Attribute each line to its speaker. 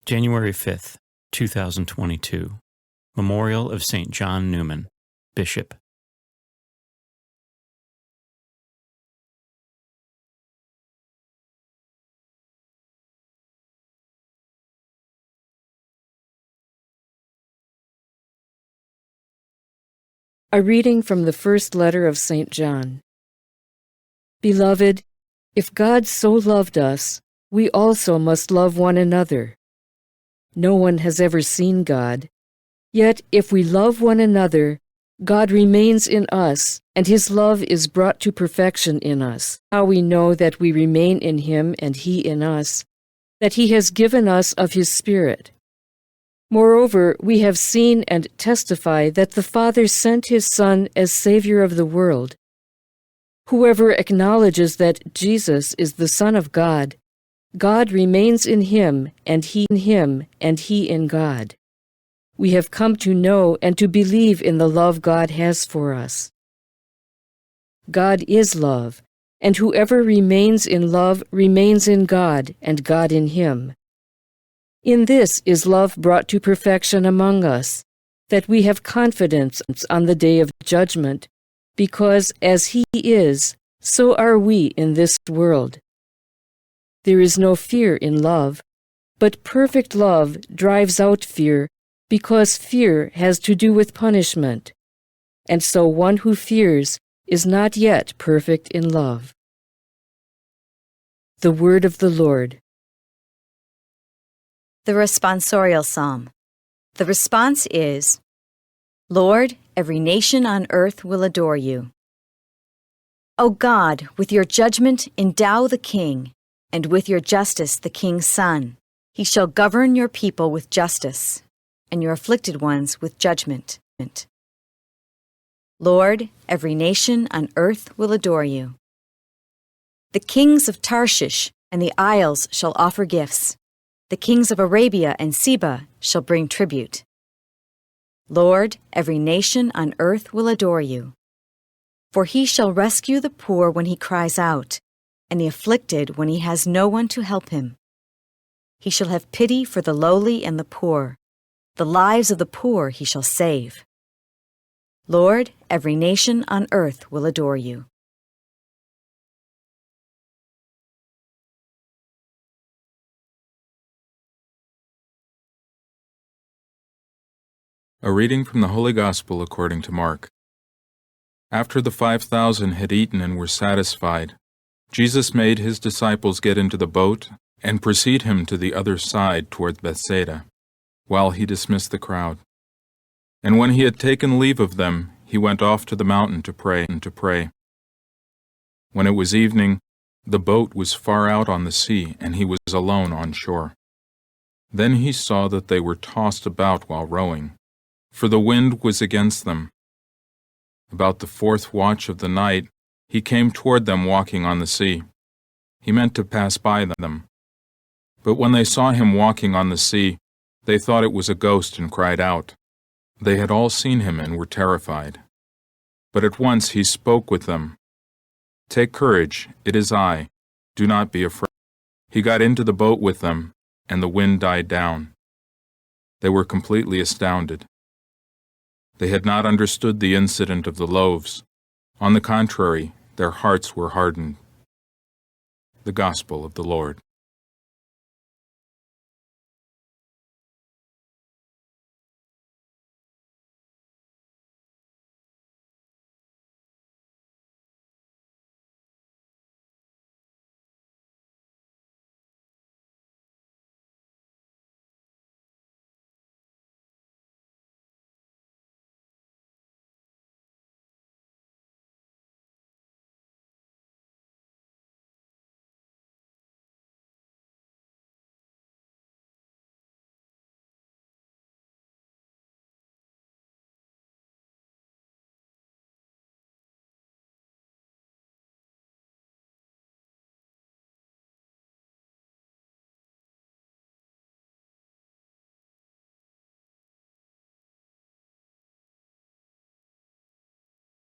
Speaker 1: January 5th, 2022. Memorial of St. John Neumann, Bishop.
Speaker 2: A reading from the first letter of St. John. Beloved, if God so loved us, we also must love one another. No one has ever seen God. Yet if we love one another, God remains in us, and His love is brought to perfection in us. How we know that we remain in Him and He in us, that He has given us of His Spirit. Moreover, we have seen and testify that the Father sent His Son as Savior of the world. Whoever acknowledges that Jesus is the Son of God, God remains in Him, and He in Him, and He in God. We have come to know and to believe in the love God has for us. God is love, and whoever remains in love remains in God, and God in him. In this is love brought to perfection among us, that we have confidence on the day of judgment, because as He is, so are we in this world. There is no fear in love, but perfect love drives out fear, because fear has to do with punishment, and so one who fears is not yet perfect in love. The Word of the Lord.
Speaker 3: The Responsorial Psalm. The response is, Lord, every nation on earth will adore you. O God, with your judgment endow the king, and with your justice the king's son. He shall govern your people with justice, and your afflicted ones with judgment. Lord, every nation on earth will adore you. The kings of Tarshish and the isles shall offer gifts. The kings of Arabia and Seba shall bring tribute. Lord, every nation on earth will adore you. For He shall rescue the poor when he cries out, and the afflicted when he has no one to help him. He shall have pity for the lowly and the poor. The lives of the poor He shall save. Lord, every nation on earth will adore you.
Speaker 4: A reading from the Holy Gospel according to Mark. After the 5,000 had eaten and were satisfied, Jesus made His disciples get into the boat and precede Him to the other side toward Bethsaida, while He dismissed the crowd. And when He had taken leave of them, He went off to the mountain to pray. When it was evening, the boat was far out on the sea, and He was alone on shore. Then He saw that they were tossed about while rowing, for the wind was against them. About the 4th watch of the night, He came toward them walking on the sea. He meant to pass by them. But when they saw Him walking on the sea, they thought it was a ghost and cried out. They had all seen Him and were terrified. But at once He spoke with them. Take courage, it is I. Do not be afraid. He got into the boat with them, and the wind died down. They were completely astounded. They had not understood the incident of the loaves. On the contrary, their hearts were hardened. The Gospel of the Lord.